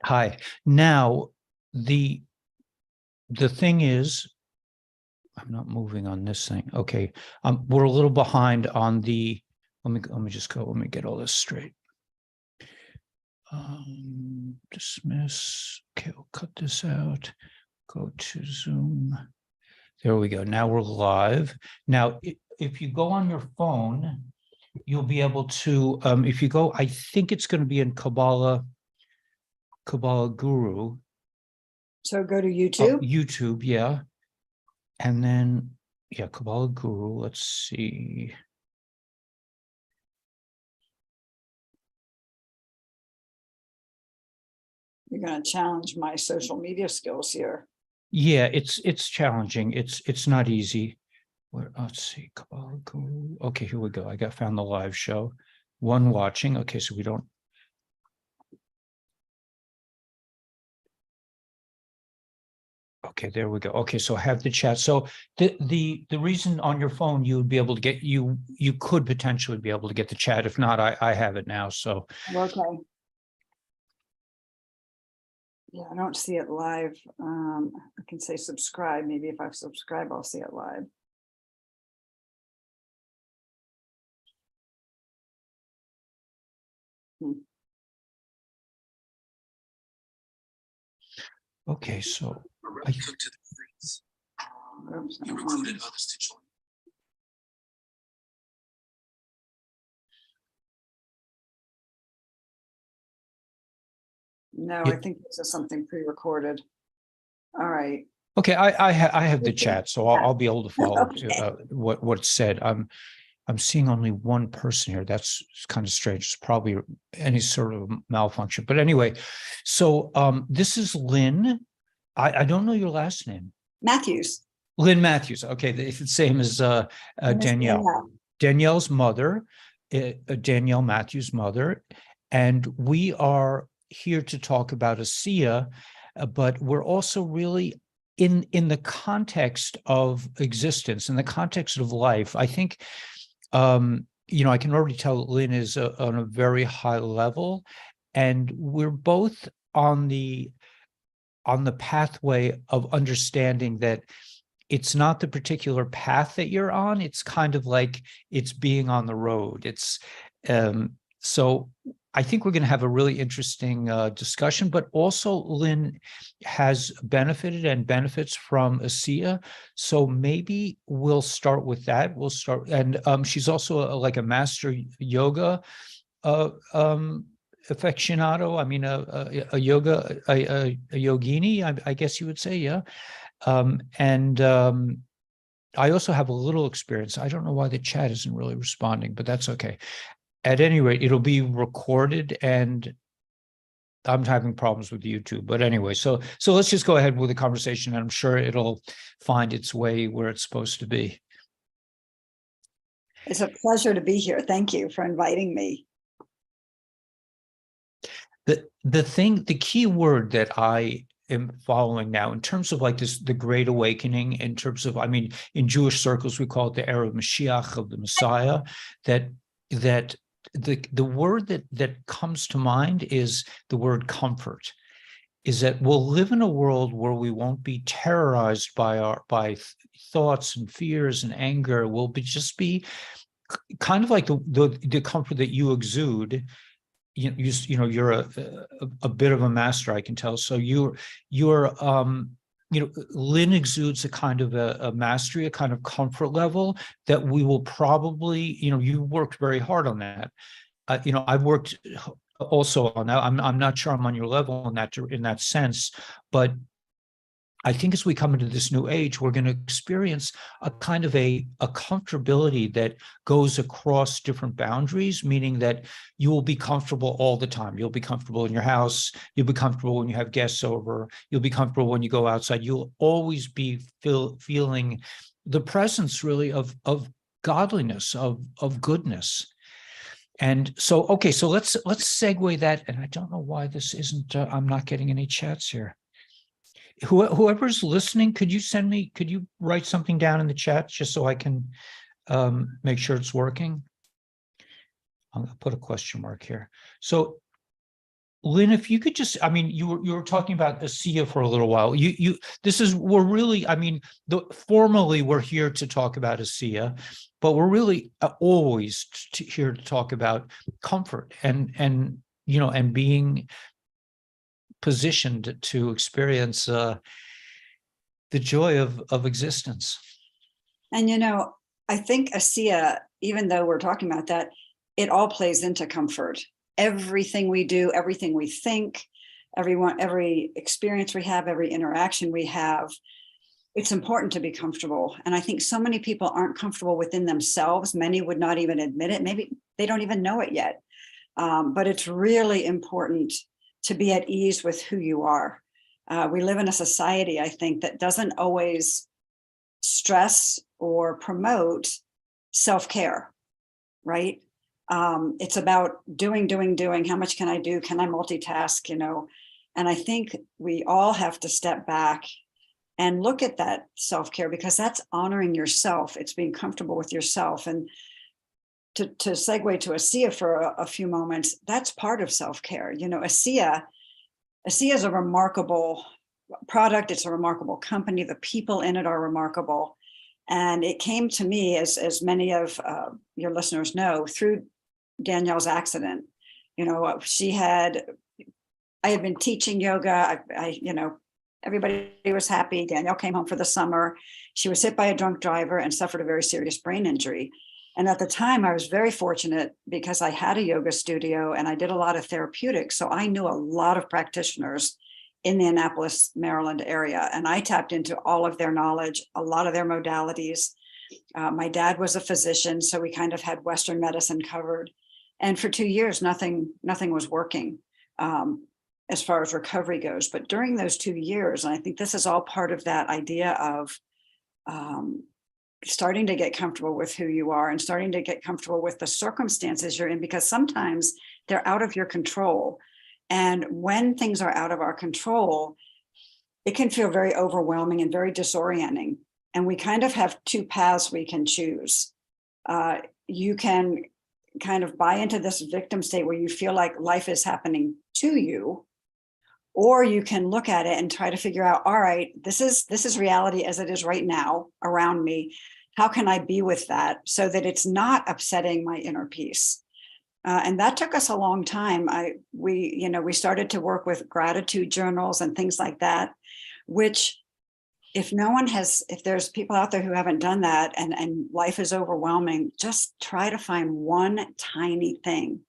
Hi. Now, the thing is, I'm not moving on this thing. Okay. We're a little behind on the, let me just go, let me get all this straight. Dismiss. Okay, we'll cut this out. Go to Zoom. There we go. Now we're live. Now, if you go on your phone, you'll be able to, if you go, I think it's going to be in kabbalahguru. So go to YouTube. YouTube, yeah. And then, yeah, kabbalahguru, let's see. You're going to challenge my social media skills here. Yeah, it's challenging. It's not easy. Let's see, kabbalahguru. Okay, here we go. I found the live show. One watching. Okay, so we don't. Okay, there we go. Okay, so I have the chat. So the reason on your phone you would be able to get you could potentially be able to get the chat. If not, I have it now. So okay. Yeah, I don't see it live. I can say subscribe. Maybe if I subscribe, I'll see it live. Okay, so Oops, included others to join. No, I think this is something pre-recorded. All right. Okay, I have the chat, so I'll be able to follow Okay. what's said. I'm seeing only one person here. That's kind of strange. It's probably any sort of malfunction. But anyway, so this is Lynn. I don't know your last name. Matthews. Lynn Matthews. Okay, it's the same as Danielle. Danielle's mother, Danielle Matthews' mother, and we are here to talk about ASEA, but we're also really in the context of existence, in the context of life. I think, I can already tell Lynn is on a very high level, and we're both on the pathway of understanding that it's not the particular path that you're on. It's kind of like it's being on the road. It's so I think we're going to have a really interesting discussion, but also Lynn has benefited and benefits from ASEA. So maybe we'll start with that. We'll start. And she's also like a master yoga aficionado. I mean, a yoga, a yogini, I guess you would say. Yeah. I also have a little experience. I don't know why the chat isn't really responding, but that's okay. At any rate, it'll be recorded, and I'm having problems with YouTube. But anyway, so let's just go ahead with the conversation, and I'm sure it'll find its way where it's supposed to be. It's a pleasure to be here. Thank you for inviting me. The key word that I am following now in terms of like the Great Awakening, in terms of, I mean, in Jewish circles, we call it the era of Mashiach, of the Messiah, that the word that comes to mind is the word comfort, is that we'll live in a world where we won't be terrorized by thoughts and fears and anger. We'll just be kind of like the comfort that you exude. You're a bit of a master, I can tell. So you're Lynn exudes a kind of a mastery, a kind of comfort level that we will probably, you worked very hard on that. I've worked also on that. I'm not sure I'm on your level in that sense, but I think as we come into this new age, we're going to experience a kind of a comfortability that goes across different boundaries, meaning that you will be comfortable all the time. You'll be comfortable in your house. You'll be comfortable when you have guests over. You'll be comfortable when you go outside. You'll always be feeling the presence really of godliness, of goodness. And so, okay, so let's segue that. And I don't know why this isn't, I'm not getting any chats here. Whoever's listening, could you write something down in the chat just so I can make sure it's working? I'm going to put a question mark here. So Lynn, if you could just, I mean, you were talking about ASEA for a little while. We're really, I mean, formally we're here to talk about ASEA, but we're really always here to talk about comfort and and being positioned to experience the joy of existence. And I think ASEA, even though we're talking about that, it all plays into comfort. Everything we do, everything we think, every experience we have, every interaction we have, it's important to be comfortable. And I think so many people aren't comfortable within themselves. Many would not even admit it. Maybe they don't even know it yet. But it's really important to be at ease with who you are. We live in a society, I think, that doesn't always stress or promote self-care, right? It's about doing. How much can I do? Can I multitask? And I think we all have to step back and look at that self-care, because that's honoring yourself. It's being comfortable with yourself. And to segue to ASEA for a few moments, that's part of self-care. ASEA is a remarkable product. It's a remarkable company. The people in it are remarkable. And it came to me, as many of your listeners know, through Danielle's accident. I had been teaching yoga. Everybody was happy. Danielle came home for the summer. She was hit by a drunk driver and suffered a very serious brain injury. And at the time, I was very fortunate because I had a yoga studio and I did a lot of therapeutics. So I knew a lot of practitioners in the Annapolis, Maryland area. And I tapped into all of their knowledge, a lot of their modalities. My dad was a physician, so we kind of had Western medicine covered. And for 2 years, nothing was working as far as recovery goes. But during those 2 years, and I think this is all part of that idea of starting to get comfortable with who you are and starting to get comfortable with the circumstances you're in, because sometimes they're out of your control. And when things are out of our control, it can feel very overwhelming and very disorienting. And we kind of have two paths we can choose. You can kind of buy into this victim state where you feel like life is happening to you, or you can look at it and try to figure out, all right, this is reality as it is right now around me. How can I be with that so that it's not upsetting my inner peace? And that took us a long time. We started to work with gratitude journals and things like that, which if there's people out there who haven't done that and life is overwhelming, just try to find one tiny thing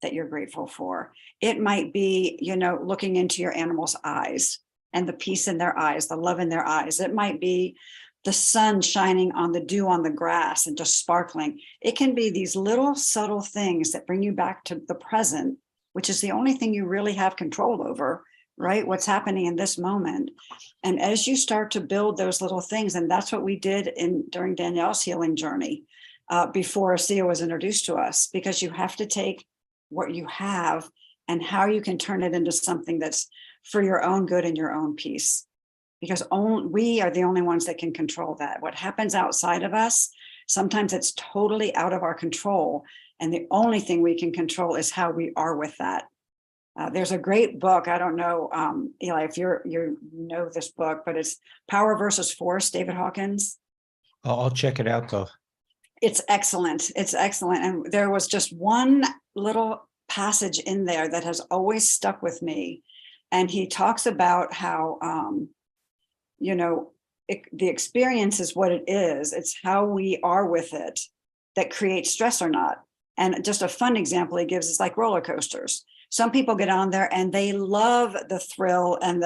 that you're grateful for. It might be, looking into your animal's eyes and the peace in their eyes, the love in their eyes. It might be the sun shining on the dew on the grass and just sparkling. It can be these little subtle things that bring you back to the present, which is the only thing you really have control over, right? What's happening in this moment. And as you start to build those little things, and that's what we did during Danielle's healing journey, before ASEA was introduced to us, because you have to take what you have and how you can turn it into something that's for your own good and your own peace. Because we are the only ones that can control that. What happens outside of us, sometimes it's totally out of our control. And the only thing we can control is how we are with that. There's a great book. I don't know, Eli, if you know this book, but it's Power versus Force, David Hawkins. I'll check it out though. It's excellent. It's excellent. And there was just one little passage in there that has always stuck with me. And he talks about how, the experience is what it is. It's how we are with it that creates stress or not. And just a fun example he gives is like roller coasters. Some people get on there and they love the thrill and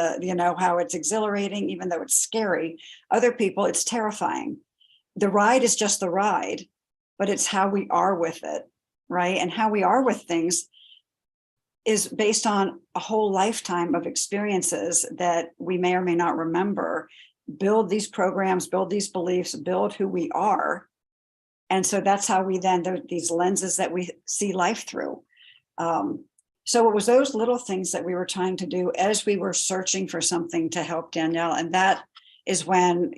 how it's exhilarating, even though it's scary. Other people, it's terrifying. The ride is just the ride, but it's how we are with it, right? And how we are with things is based on a whole lifetime of experiences that we may or may not remember, build these programs, build these beliefs, build who we are. And so that's how we then, these lenses that we see life through. So it was those little things that we were trying to do as we were searching for something to help Danielle. And that is when,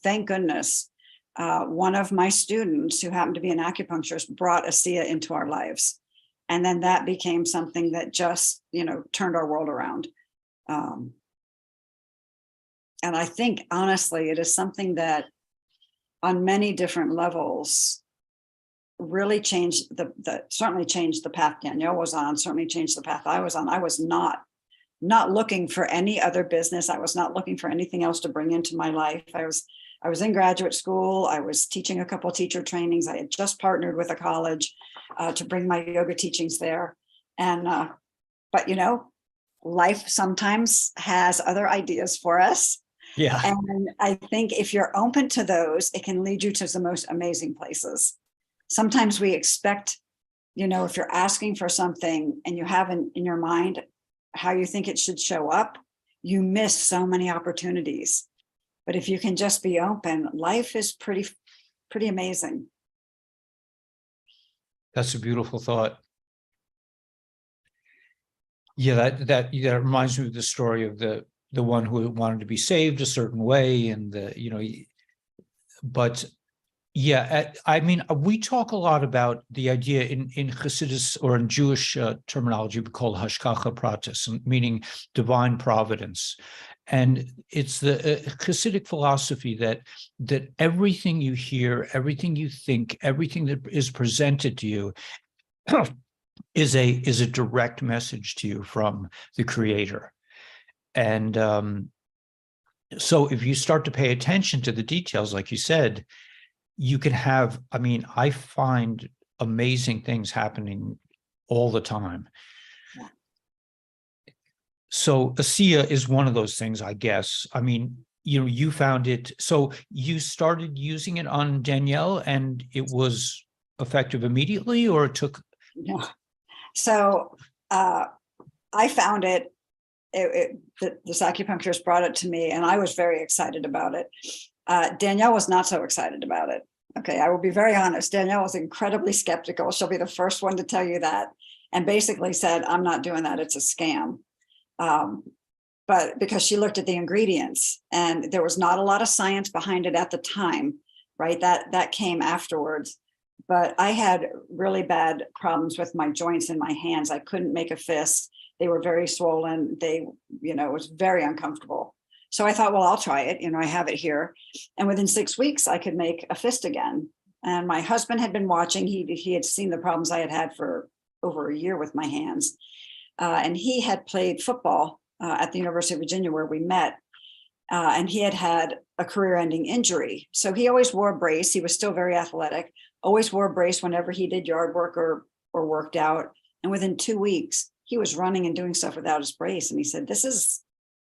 thank goodness, one of my students who happened to be an acupuncturist brought ASEA into our lives. And then that became something that just, turned our world around. And I think, honestly, it is something that on many different levels really changed certainly changed the path Danielle was on, certainly changed the path I was on. I was not looking for any other business. I was not looking for anything else to bring into my life. I was in graduate school. I was teaching a couple of teacher trainings. I had just partnered with a college to bring my yoga teachings there. And, but life sometimes has other ideas for us. Yeah. And I think if you're open to those, it can lead you to the most amazing places. Sometimes we expect, if you're asking for something and you have in your mind how you think it should show up, you miss so many opportunities. But if you can just be open, life is pretty amazing. That's a beautiful thought. Yeah, that reminds me of the story of the one who wanted to be saved a certain way, and but yeah, I mean, we talk a lot about the idea in Hasidus, or in Jewish terminology, we call hashgacha pratis, meaning divine providence. And it's the Hasidic philosophy that everything you hear, everything you think, everything that is presented to you is a direct message to you from the Creator. And so if you start to pay attention to the details, like you said, you can have, I mean, I find amazing things happening all the time. Yeah. So ASEA is one of those things, I guess. I mean, you found it, so you started using it on Danielle and it was effective immediately, or it took? Yeah. So I found it, this acupuncturist brought it to me and I was very excited about it. Danielle was not so excited about it. Okay, I will be very honest. Danielle was incredibly skeptical. She'll be the first one to tell you that, and basically said, I'm not doing that. It's a scam. But because she looked at the ingredients and there was not a lot of science behind it at the time, right? That came afterwards. But I had really bad problems with my joints in my hands. I couldn't make a fist. They were very swollen. It was very uncomfortable. So I thought, well, I'll try it. I have it here. And within 6 weeks, I could make a fist again. And my husband had been watching. He had seen the problems I had had for over a year with my hands. And he had played football at the University of Virginia where we met. And he had had a career-ending injury. So he always wore a brace. He was still very athletic, always wore a brace whenever he did yard work or worked out. And within 2 weeks, he was running and doing stuff without his brace. And he said,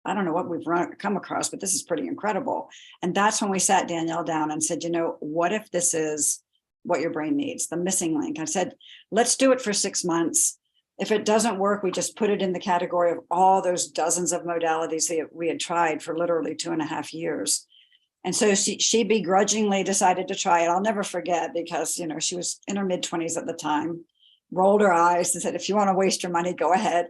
I don't know what we've come across, but this is pretty incredible. And that's when we sat Danielle down and said, what if this is what your brain needs, the missing link? I said, let's do it for 6 months. If it doesn't work, we just put it in the category of all those dozens of modalities that we had tried for literally 2.5 years. And so she begrudgingly decided to try it. I'll never forget, because, she was in her mid-20s at the time, rolled her eyes and said, if you want to waste your money, go ahead.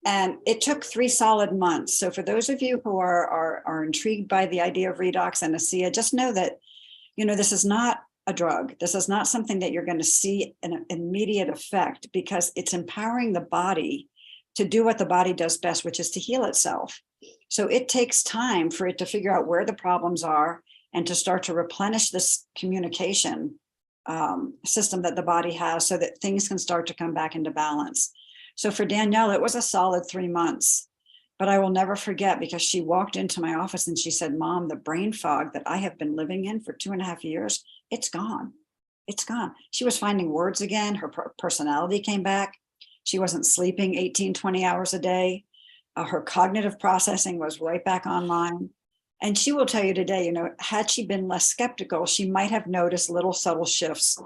And it took 3 solid months. So for those of you who are intrigued by the idea of redox and ASEA, just know that, this is not a drug. This is not something that you're going to see an immediate effect, because it's empowering the body to do what the body does best, which is to heal itself. So it takes time for it to figure out where the problems are and to start to replenish this communication system that the body has, so that things can start to come back into balance. So for Danielle, it was a solid 3 months, but I will never forget, because she walked into my office and she said, Mom, the brain fog that I have been living in for 2.5 years, it's gone. It's gone. She was finding words again. Her personality came back. She wasn't sleeping 18, 20 hours a day. Her cognitive processing was right back online. And she will tell you today, had she been less skeptical, she might have noticed little subtle shifts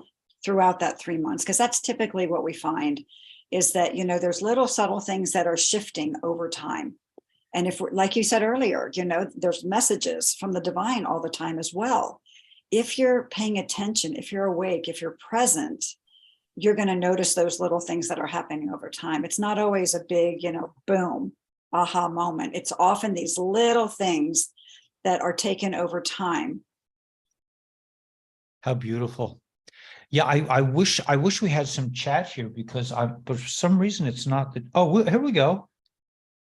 throughout that 3 months, because that's typically what we find, is that, there's little subtle things that are shifting over time. And if, like you said earlier, there's messages from the divine all the time as well. If you're paying attention, if you're awake, if you're present, you're going to notice those little things that are happening over time. It's not always a big, boom, aha moment. It's often these little things that are taken over time. How beautiful. Yeah, I wish we had some chat here because but for some reason it's not that. Oh, here we go.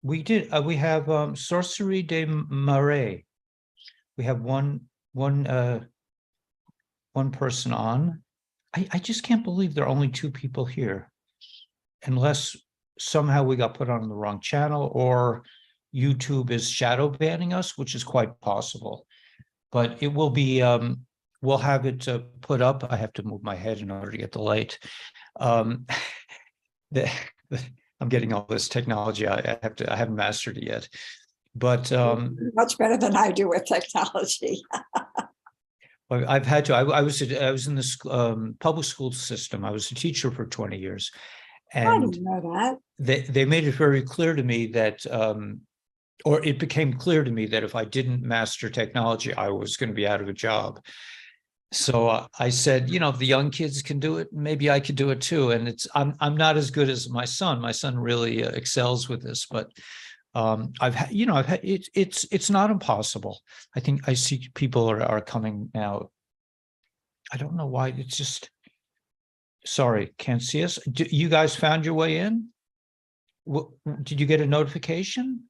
We did. We have Sorcery de Marais. We have one person on. I just can't believe there are only two people here, unless somehow we got put on the wrong channel or YouTube is shadow banning us, which is quite possible. But it will be. We'll have it put up. I have to move my head in order to get the light. Um, the, I'm getting all this technology. I haven't mastered it yet. But much better than I do with technology. I've had to. I was in the public school system. I was a teacher for 20 years, I and didn't know that. they made it very clear to me that, or it became clear to me that if I didn't master technology, I was going to be out of a job. So I said, if the young kids can do it, maybe I could do it too. And I'm not as good as my son. My son really excels with this, but I've had it's not impossible. I think I see people are coming now. I don't know why. It's just, sorry, can't see us. You guys found your way in? Did you get a notification?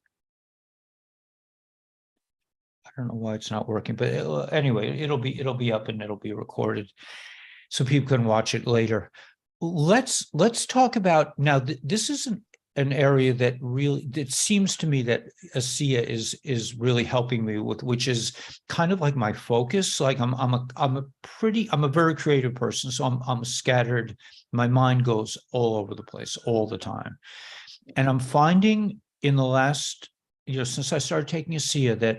I don't know why it's not working, but anyway, it'll be up and it'll be recorded so people can watch it later. Let's talk about now. This isn't an area that really, it seems to me that ASEA is really helping me with, which is kind of like my focus. Like I'm a very creative person, so I'm scattered. My mind goes all over the place all the time, and I'm finding in the last, since I started taking ASEA, that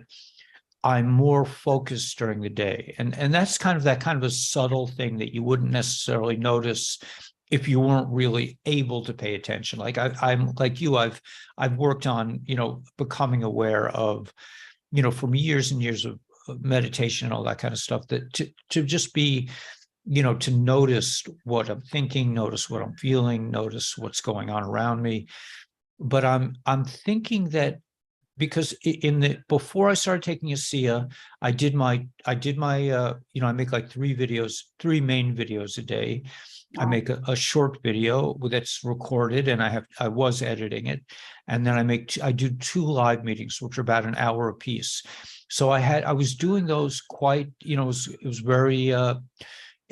I'm more focused during the day. And that's kind of a subtle thing that you wouldn't necessarily notice if you weren't really able to pay attention. Like I'm like you, I've worked on, becoming aware of, from years and years of meditation and all that kind of stuff, that to just be, to notice what I'm thinking, notice what I'm feeling, notice what's going on around me. But I'm thinking that, because before I started taking ASEA, I make like three main videos a day. I make a short video that's recorded, and I was editing it, and then I do 2 live meetings, which are about an hour a piece. So I was doing those quite, it was very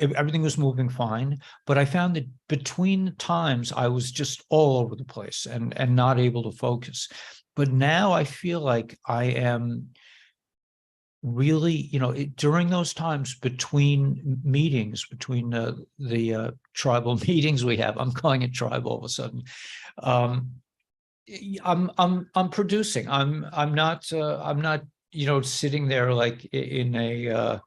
everything was moving fine, but I found that between times I was just all over the place and not able to focus. But now I feel like I am really, during those times between meetings, between the tribal meetings we have, I'm calling it tribal all of a sudden. I'm producing. I'm not sitting there like in a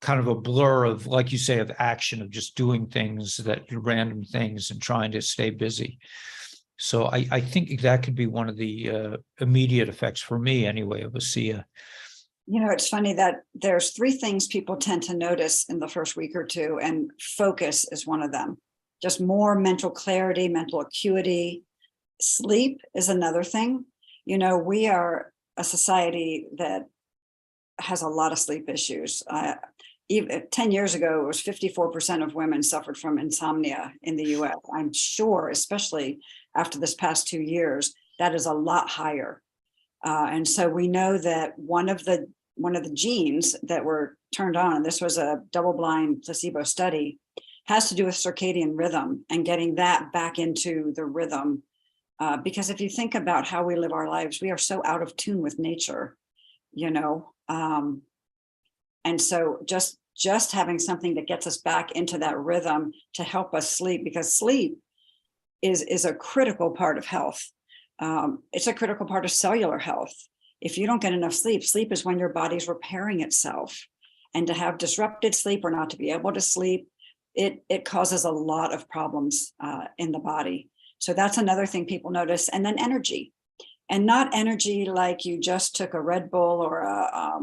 kind of a blur of, like you say, of action, of just doing things, random things, and trying to stay busy. So I think that could be one of the immediate effects for me anyway of ASEA. It's funny that there's 3 things people tend to notice in the first week or 2, and focus is one of them. Just more mental clarity, mental acuity. Sleep is another thing. We are a society that has a lot of sleep issues. Even 10 years ago, it was 54% of women suffered from insomnia in the US. I'm sure, especially after this past 2 years, that is a lot higher. And so we know that one of the genes that were turned on, and this was a double-blind placebo study, has to do with circadian rhythm and getting that back into the rhythm. Because if you think about how we live our lives, we are so out of tune with nature, and so just having something that gets us back into that rhythm to help us sleep, because sleep is a critical part of health. It's a critical part of cellular health. If you don't get enough sleep, sleep is when your body's repairing itself. And to have disrupted sleep or not to be able to sleep, it causes a lot of problems in the body. So that's another thing people notice. And then energy. And not energy like you just took a Red Bull or a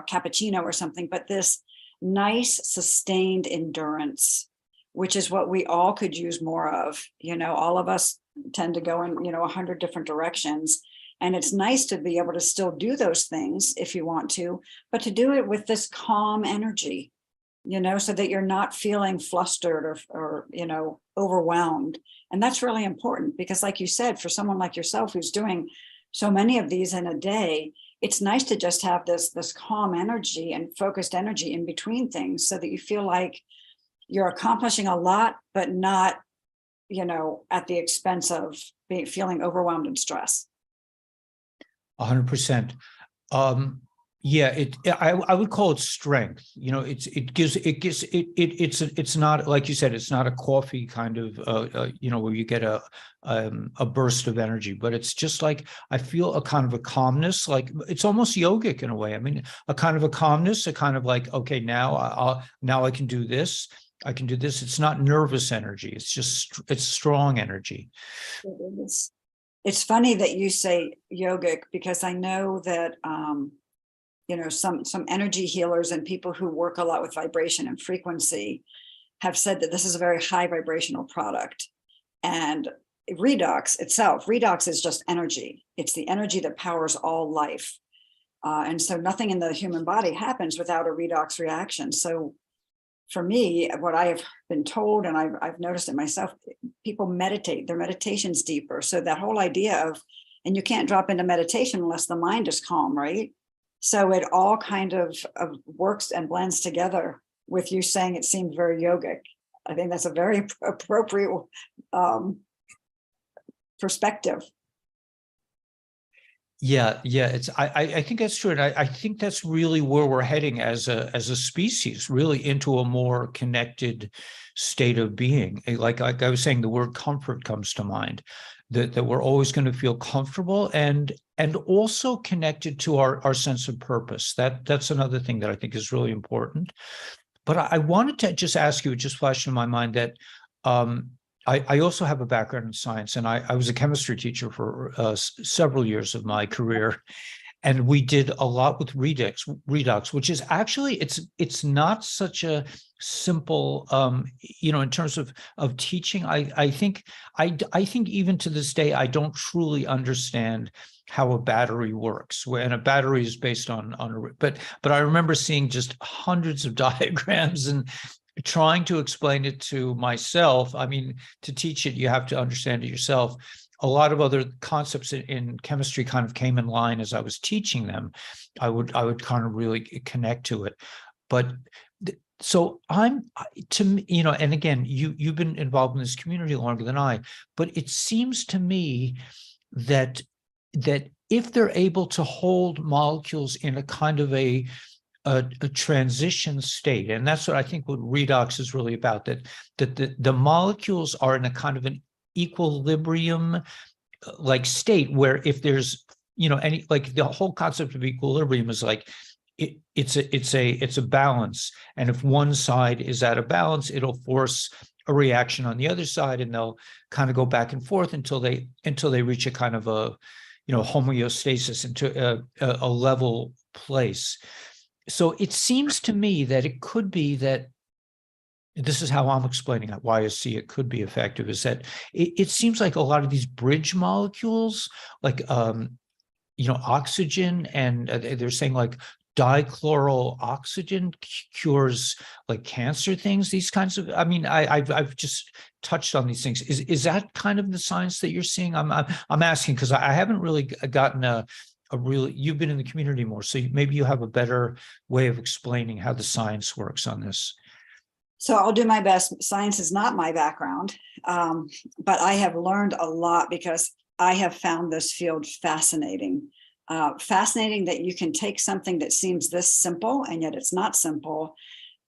cappuccino or something, but this nice sustained endurance, which is what we all could use more of. All of us tend to go in 100 different directions, and it's nice to be able to still do those things if you want to, but to do it with this calm energy, so that you're not feeling flustered or overwhelmed. And that's really important because, like you said, for someone like yourself who's doing so many of these in a day, it's nice to just have this calm energy and focused energy in between things so that you feel like you're accomplishing a lot, but not, at the expense of feeling overwhelmed and stressed. 100%. Yeah, I would call it strength. It's not, like you said, it's not a coffee kind of where you get a burst of energy, but it's just like I feel a kind of a calmness, like it's almost yogic in a way. I mean, a kind of a calmness, a kind of like, okay, now I can do this. I can do this. It's not nervous energy. It's strong energy. It's funny that you say yogic because I know that some energy healers and people who work a lot with vibration and frequency have said that this is a very high vibrational product. And redox is just energy. It's the energy that powers all life. And so nothing in the human body happens without a redox reaction. So for me, what I have been told, and I've noticed it myself, people meditate, their meditation's deeper. So that whole idea and you can't drop into meditation unless the mind is calm, right? So it all kind of works and blends together with you saying it seemed very yogic. I think that's a very appropriate perspective. Yeah, I think that's true. And I think that's really where we're heading as a species, really into a more connected state of being. Like I was saying, the word comfort comes to mind, that we're always going to feel comfortable and also connected to our sense of purpose. That's another thing that I think is really important. But I wanted to just ask you, it just flashed in my mind that I also have a background in science, and I was a chemistry teacher for several years of my career, and we did a lot with redox, which is actually it's not such a simple in terms of teaching. I think even to this day I don't truly understand how a battery works, and a battery is based on but I remember seeing just hundreds of diagrams and trying to explain it to myself. I mean, to teach it, you have to understand it yourself. A lot of other concepts in chemistry kind of came in line as I was teaching them. I would kind of really connect to it. But so and again, you've been involved in this community longer than I, but it seems to me that if they're able to hold molecules in a kind of a transition state, and that's what I think what redox is really about, that the molecules are in a kind of an equilibrium like state where if there's any, like the whole concept of equilibrium is like it's a balance, and if one side is out of balance, it'll force a reaction on the other side, and they'll kind of go back and forth until they reach a kind of a homeostasis, into a level place. So it seems to me that it could be that, this is how I'm explaining it, why I see it could be effective, is that it seems like a lot of these bridge molecules, like oxygen, and they're saying like dichloral oxygen cures like cancer things, these kinds of, I mean, I've just touched on these things. Is that kind of the science that you're seeing? I'm asking because I haven't really gotten you've been in the community more, so maybe you have a better way of explaining how the science works on this. So I'll do my best. Science is not my background, but I have learned a lot because I have found this field fascinating. Fascinating that you can take something that seems this simple, and yet it's not simple,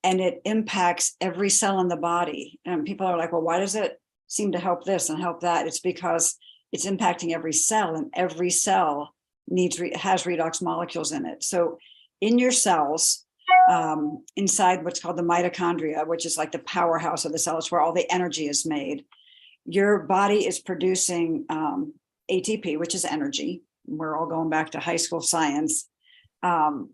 and it impacts every cell in the body. And people are like, well, why does it seem to help this and help that? It's because it's impacting every cell, and every cell has redox molecules in it. So in your cells, inside what's called the mitochondria, which is like the powerhouse of the cell, it's where all the energy is made. Your body is producing ATP, which is energy. We're all going back to high school science. And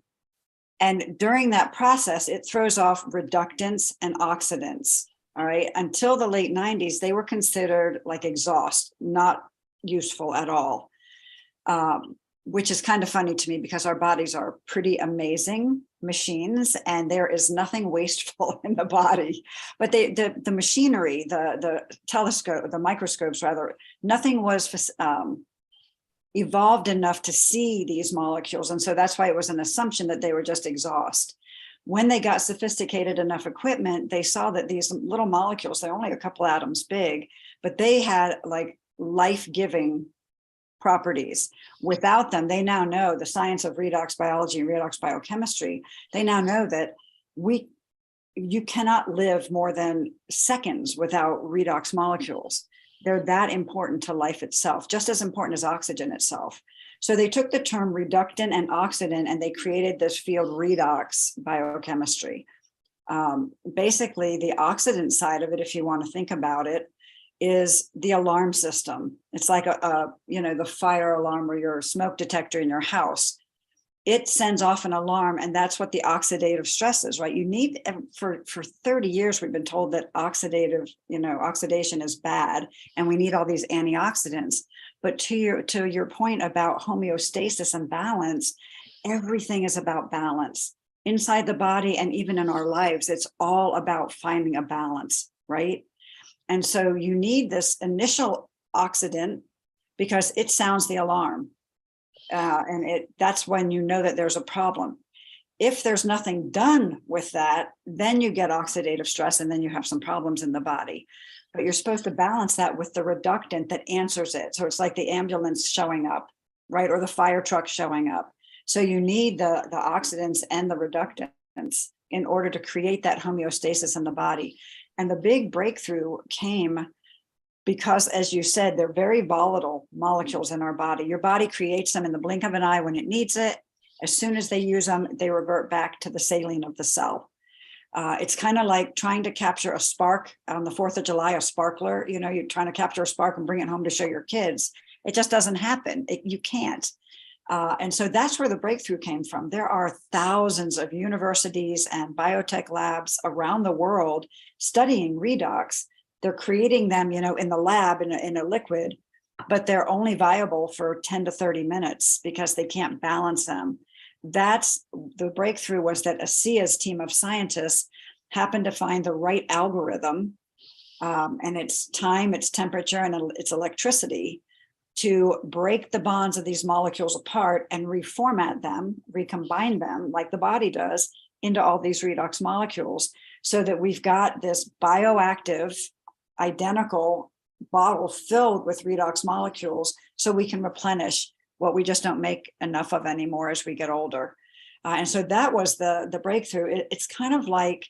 during that process, it throws off reductants and oxidants. All right. Until the late 90s, they were considered like exhaust, not useful at all. which is kind of funny to me because our bodies are pretty amazing machines and there is nothing wasteful in the body. But the machinery, the telescope, the microscopes rather, nothing was evolved enough to see these molecules. And so that's why it was an assumption that they were just exhaust. When they got sophisticated enough equipment, they saw that these little molecules, they're only a couple atoms big, but they had like life-giving properties. Without them, they now know, the science of redox biology and redox biochemistry, they now know that you cannot live more than seconds without redox molecules. They're that important to life itself, just as important as oxygen itself. So they took the term reductant and oxidant and they created this field, redox biochemistry. Basically, the oxidant side of it, if you want to think about it, is the alarm system. It's like the fire alarm or your smoke detector in your house. It sends off an alarm, and that's what the oxidative stress is, right? You need, for 30 years, we've been told that oxidation is bad, and we need all these antioxidants. But to your point about homeostasis and balance, everything is about balance. Inside the body and even in our lives, it's all about finding a balance, right? And so you need this initial oxidant because it sounds the alarm. And that's when you know that there's a problem. If there's nothing done with that, then you get oxidative stress and then you have some problems in the body. But you're supposed to balance that with the reductant that answers it. So it's like the ambulance showing up, right? Or the fire truck showing up. So you need the oxidants and the reductants in order to create that homeostasis in the body. And the big breakthrough came because, as you said, they're very volatile molecules in our body. Your body creates them in the blink of an eye when it needs it. As soon as they use them, they revert back to the saline of the cell. It's kind of like trying to capture a spark on the 4th of July, a sparkler. You're trying to capture a spark and bring it home to show your kids. It just doesn't happen. You can't. And so that's where the breakthrough came from. There are thousands of universities and biotech labs around the world studying redox. They're creating them, in the lab in a liquid, but they're only viable for 10 to 30 minutes because they can't balance them. That's the breakthrough, was that ASEA's team of scientists happened to find the right algorithm, and it's time, it's temperature, and it's electricity to break the bonds of these molecules apart and reformat them, recombine them like the body does into all these redox molecules, so that we've got this bioactive, identical bottle filled with redox molecules so we can replenish what we just don't make enough of anymore as we get older. And so that was the breakthrough. It's kind of like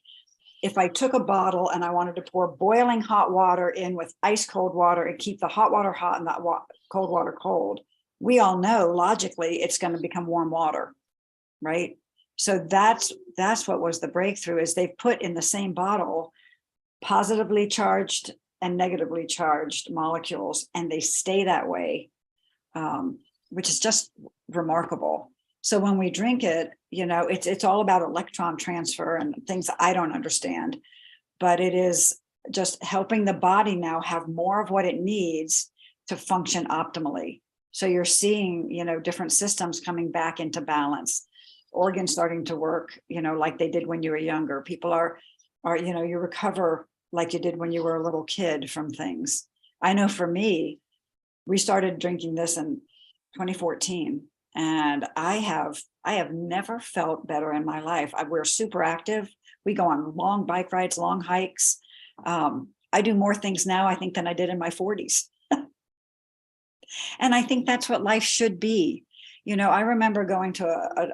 if I took a bottle and I wanted to pour boiling hot water in with ice cold water and keep the hot water hot and that cold water cold, we all know logically it's going to become warm water, right? So that's what was the breakthrough, is they've put in the same bottle positively charged and negatively charged molecules, and they stay that way, which is just remarkable. So when we drink it, it's all about electron transfer and things that I don't understand, but it is just helping the body now have more of what it needs to function optimally. So you're seeing, different systems coming back into balance, organs starting to work, like they did when you were younger. People are, you recover like you did when you were a little kid from things. I know for me, we started drinking this in 2014, and I have never felt better in my life. We're super active. We go on long bike rides, long hikes. I do more things now, I think, than I did in my 40s. And I think that's what life should be. I remember going to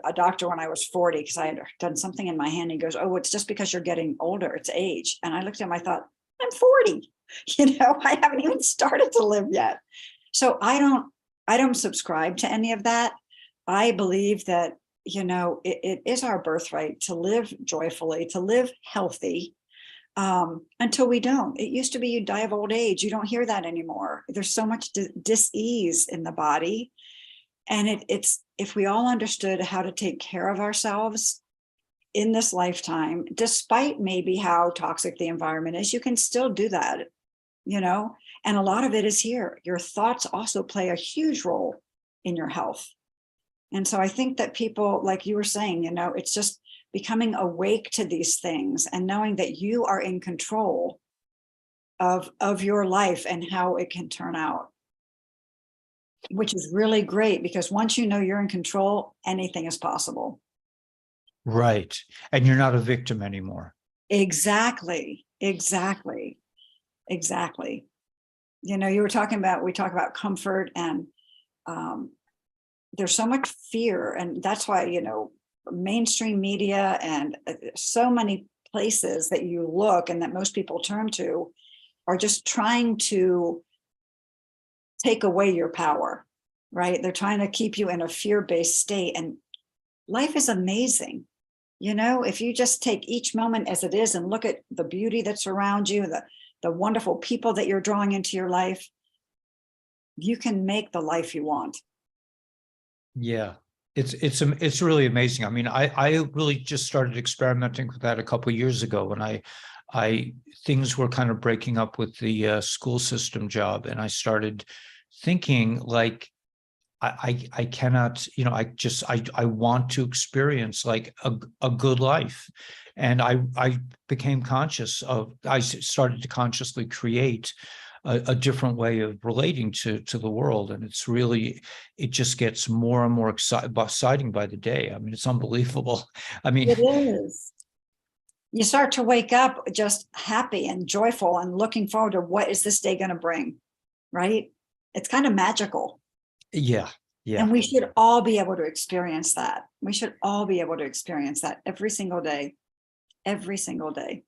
a doctor when I was 40 because I had done something in my hand. He goes, "Oh, it's just because you're getting older. It's age." And I looked at him, I thought, I'm 40. I haven't even started to live yet. So I don't subscribe to any of that. I believe that, it is our birthright to live joyfully, to live healthy, until we don't. It used to be you die of old age. You don't hear that anymore. There's so much dis-ease in the body. And it's if we all understood how to take care of ourselves in this lifetime, despite maybe how toxic the environment is, you can still do that, and a lot of it is here. Your thoughts also play a huge role in your health. And so I think that people, like you were saying, it's just becoming awake to these things and knowing that you are in control of your life and how it can turn out, which is really great, because once you know you're in control, anything is possible. Right. And you're not a victim anymore. Exactly. You were talking about, we talk about comfort, and there's so much fear. And that's why, mainstream media and so many places that you look and that most people turn to are just trying to take away your power, right? They're trying to keep you in a fear-based state. And life is amazing. If you just take each moment as it is and look at the beauty that's around you, the wonderful people that you're drawing into your life, you can make the life you want. Yeah, it's really amazing. I mean, I really just started experimenting with that a couple of years ago when I things were kind of breaking up with the school system job, and I started thinking like I cannot, I want to experience like a good life. And I became conscious of, I started to consciously create a different way of relating to the world. And it's really, it just gets more and more exciting by the day. I mean, it's unbelievable. I mean, it is. You start to wake up just happy and joyful and looking forward to what is this day going to bring, right? It's kind of magical. Yeah. Yeah. And we should all be able to experience that. We should all be able to experience that every single day, every single day.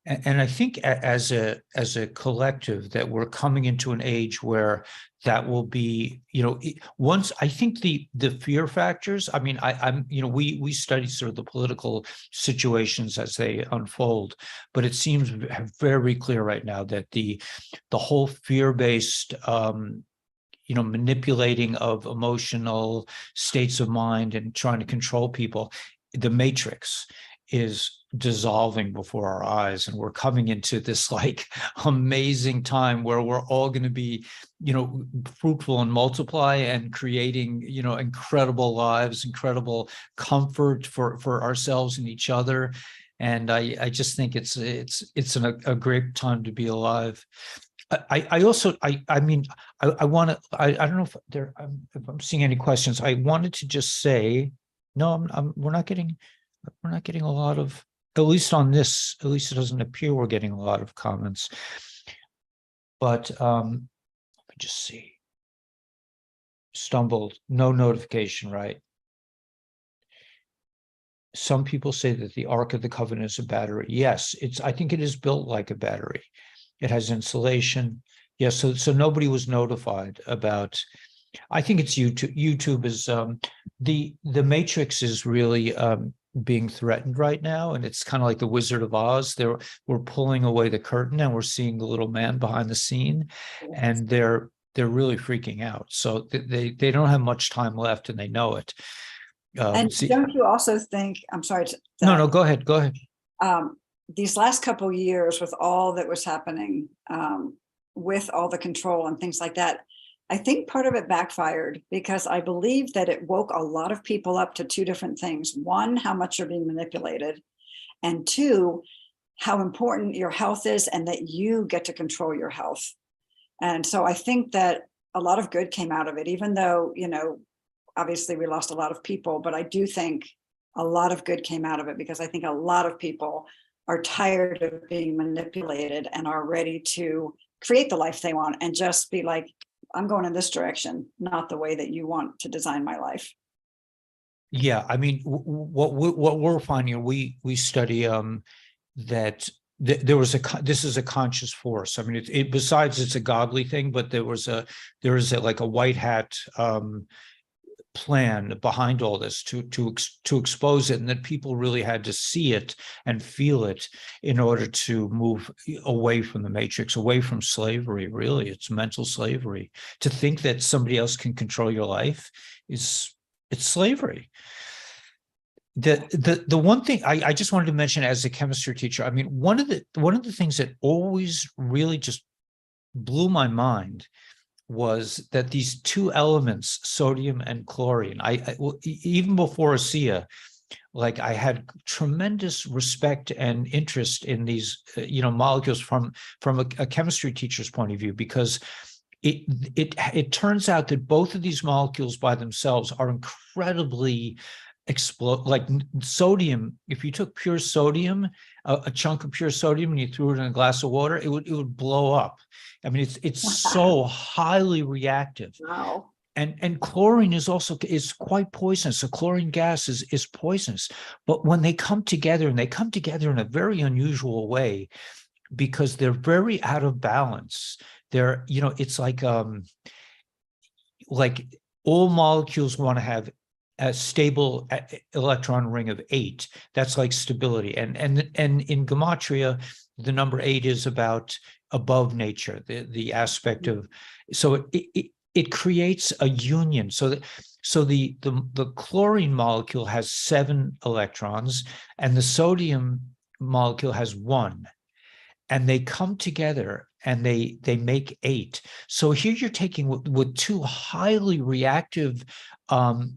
And I think as a collective that we're coming into an age where that will be, once I think the fear factors, I mean, I'm, we study sort of the political situations as they unfold, but it seems very clear right now that the whole fear-based manipulating of emotional states of mind and trying to control people, the matrix is dissolving before our eyes, and we're coming into this like amazing time where we're all going to be fruitful and multiply and creating incredible lives, incredible comfort for ourselves and each other. And I just think it's a great time to be alive. I also mean I want to I don't know if I'm seeing any questions. I wanted to just say no, we're not getting a lot of, at least on this, at least it doesn't appear we're getting a lot of comments. But let me just see. Stumbled, no notification, right? Some people say that the Ark of the Covenant is a battery. Yes, I think it is built like a battery. It has insulation. Yes, so nobody was notified about. I think it's YouTube. YouTube is the Matrix is really being threatened right now, and it's kind of like the Wizard of Oz. We're pulling away the curtain, and we're seeing the little man behind the scene, and they're really freaking out. So they don't have much time left, and they know it. And don't you also think? I'm sorry. No, go ahead. These last couple of years, with all that was happening, with all the control and things like that, I think part of it backfired, because I believe that it woke a lot of people up to two different things. One, how much you're being manipulated, and two, how important your health is and that you get to control your health. And so I think that a lot of good came out of it, even though, obviously we lost a lot of people, but I do think a lot of good came out of it, because I think a lot of people are tired of being manipulated and are ready to create the life they want and just be like, I'm going in this direction, not the way that you want to design my life. Yeah, I mean, what we're finding, we study that this is a conscious force. I mean, it besides it's a godly thing, but there is like a white hat plan behind all this to expose it, and that people really had to see it and feel it in order to move away from the matrix, away from slavery. Really, it's mental slavery. To think that somebody else can control your life it's slavery. The one thing I just wanted to mention as a chemistry teacher, I mean, one of the things that always really just blew my mind was that these two elements, sodium and chlorine, even before ASEA, like I had tremendous respect and interest in these, molecules from a chemistry teacher's point of view, because it turns out that both of these molecules by themselves are incredibly like sodium. If you took pure sodium, a chunk of pure sodium, and you threw it in a glass of water, it would blow up. I mean, it's so highly reactive. Wow. And chlorine is quite poisonous. The chlorine gas is poisonous. But when they come together, and they come together in a very unusual way, because they're very out of balance. They're, it's like all molecules want to have a stable electron ring of 8. That's like stability. And in gematria, the number 8 is about above nature, the aspect of, so it creates a union. So the chlorine molecule has 7 electrons, and the sodium molecule has 1. And they come together and they make 8. So here you're taking with two highly reactive, one's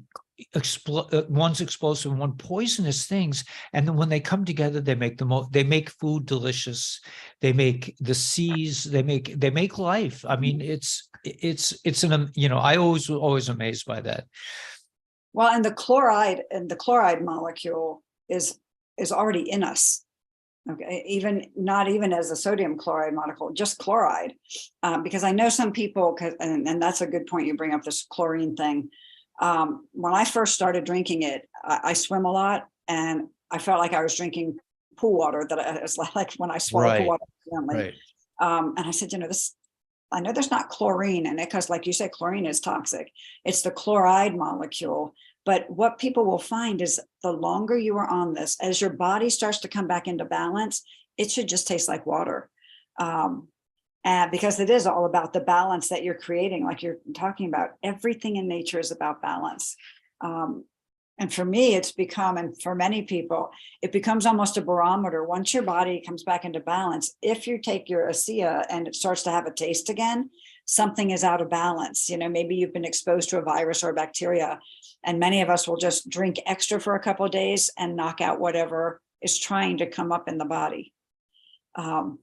explosive, one poisonous things, and then when they come together, they make food delicious. They make the seas. They make life. I mean, it's I always amazed by that. Well, and the chloride molecule is already in us. Okay, not even as a sodium chloride molecule, just chloride, because I know some people, and that's a good point you bring up, this chlorine thing. When I first started drinking it, I swim a lot, and I felt like I was drinking pool water. That it was like when I swallow pool water. Right. And I said, I know there's not chlorine in it, because like you said, chlorine is toxic. It's the chloride molecule. But what people will find is the longer you are on this, as your body starts to come back into balance, it should just taste like water. And because it is all about the balance that you're creating, like you're talking about. Everything in nature is about balance. And for me, it's become, and for many people, it becomes almost a barometer. Once your body comes back into balance, if you take your ASEA and it starts to have a taste again, something is out of balance. Maybe you've been exposed to a virus or a bacteria, and many of us will just drink extra for a couple of days and knock out whatever is trying to come up in the body. And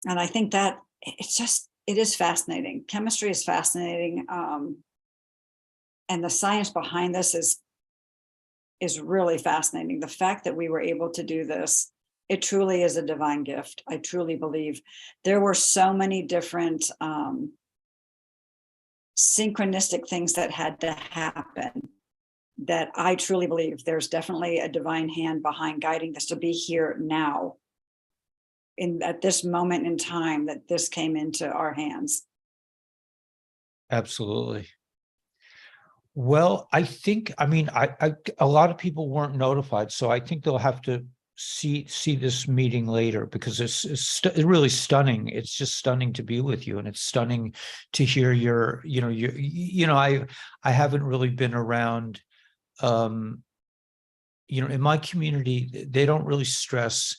I think that it is fascinating. Chemistry is fascinating. And the science behind this is really fascinating. The fact that we were able to do this, it truly is a divine gift. I truly believe there were so many different synchronistic things that had to happen, that I truly believe there's definitely a divine hand behind guiding this to be here now, at this moment in time, that this came into our hands. Absolutely. Well, I think, a lot of people weren't notified, so I think they'll have to see this meeting later, because it's really stunning. It's just stunning to be with you, and it's stunning to hear I haven't really been around, in my community, they don't really stress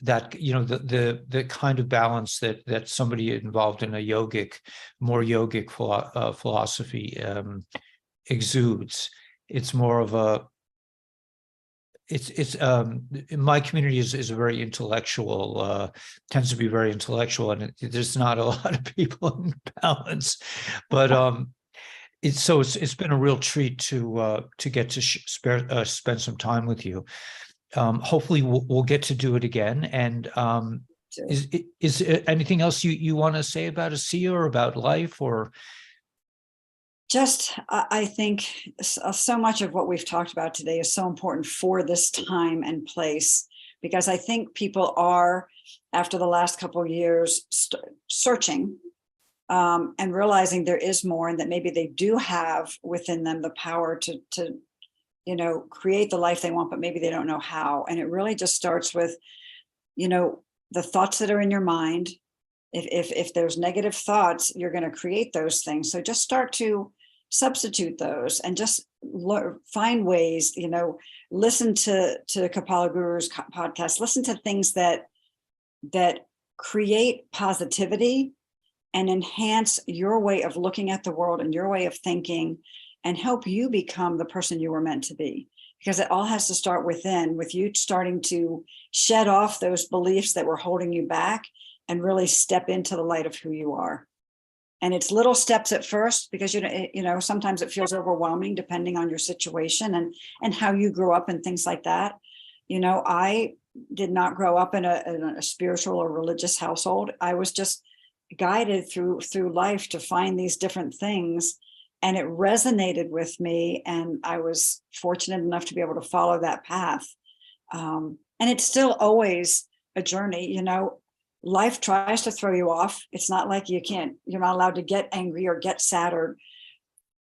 that, the kind of balance that somebody involved in more yogic philosophy exudes. It's more of a, in my community is a very intellectual, tends to be very intellectual, and there's not a lot of people in balance, but it's been a real treat to get to spend some time with you. Hopefully we'll get to do it again. And is there anything else you want to say about ASEA or about life, or? Just, I think so much of what we've talked about today is so important for this time and place, because I think people are, after the last couple of years, searching and realizing there is more, and that maybe they do have within them the power to create the life they want, but maybe they don't know how. And it really just starts with, the thoughts that are in your mind. If there's negative thoughts, you're going to create those things. So just start to substitute those, and just find ways, listen to Kabbalahguru's podcast, listen to things that create positivity, and enhance your way of looking at the world and your way of thinking, and help you become the person you were meant to be. Because it all has to start within, with you starting to shed off those beliefs that were holding you back and really step into the light of who you are. And it's little steps at first, because sometimes it feels overwhelming depending on your situation and how you grew up and things like that. I did not grow up in a spiritual or religious household. I was just guided through life to find these different things, and it resonated with me, and I was fortunate enough to be able to follow that path. And it's still always a journey. Life tries to throw you off. It's not like you're not allowed to get angry or get sad, or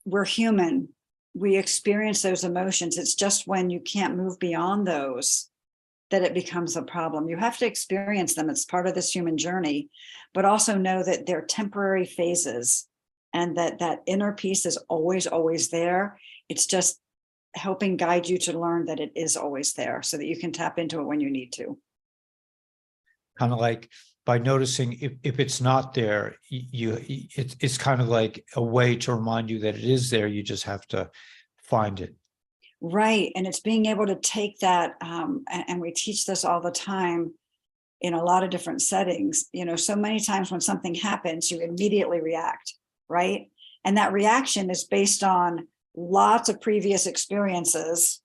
we're human. We experience those emotions. It's just when you can't move beyond those that it becomes a problem. You have to experience them. It's part of this human journey, but also know that they're temporary phases, and that inner peace is always, always there. It's just helping guide you to learn that it is always there, so that you can tap into it when you need to. Kind of like by noticing if it's not there, it's kind of like a way to remind you that it is there. You just have to find it. Right. And it's being able to take that, and we teach this all the time in a lot of different settings. So many times when something happens, you immediately react, right? And that reaction is based on lots of previous experiences,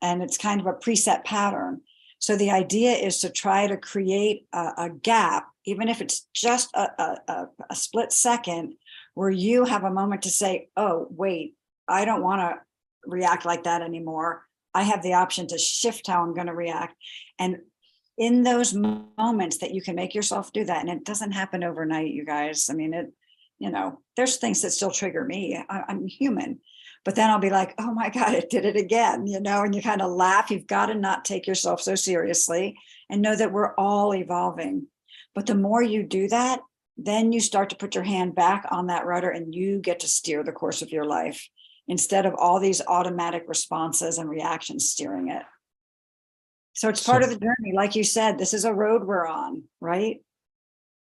and it's kind of a preset pattern. So the idea is to try to create a gap, even if it's just a split second, where you have a moment to say, oh, wait, I don't want to react like that anymore. I have the option to shift how I'm going to react. And in those moments that you can make yourself do that, and it doesn't happen overnight, you guys. I mean, there's things that still trigger me. I'm human. But then I'll be like, oh my God, it did it again, and you kind of laugh. You've got to not take yourself so seriously and know that we're all evolving. But the more you do that, then you start to put your hand back on that rudder, and you get to steer the course of your life instead of all these automatic responses and reactions steering it. So it's part of the journey. Like you said, this is a road we're on, right?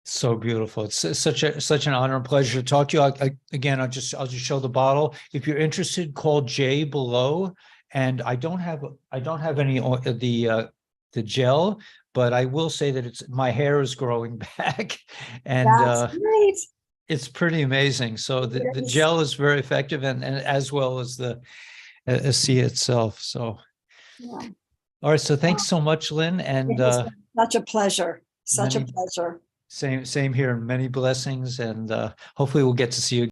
So beautiful. It's such an honor and pleasure to talk to you. Again, I'll just show the bottle. If you're interested, call Jay below. And I don't have any the gel, but I will say that my hair is growing back, and That's great. It's pretty amazing. So the gel is very effective, and as well as the C itself. So, yeah. All right. So thanks so much, Lynn. And such a pleasure. Such a pleasure. Same here. Many blessings, and hopefully we'll get to see you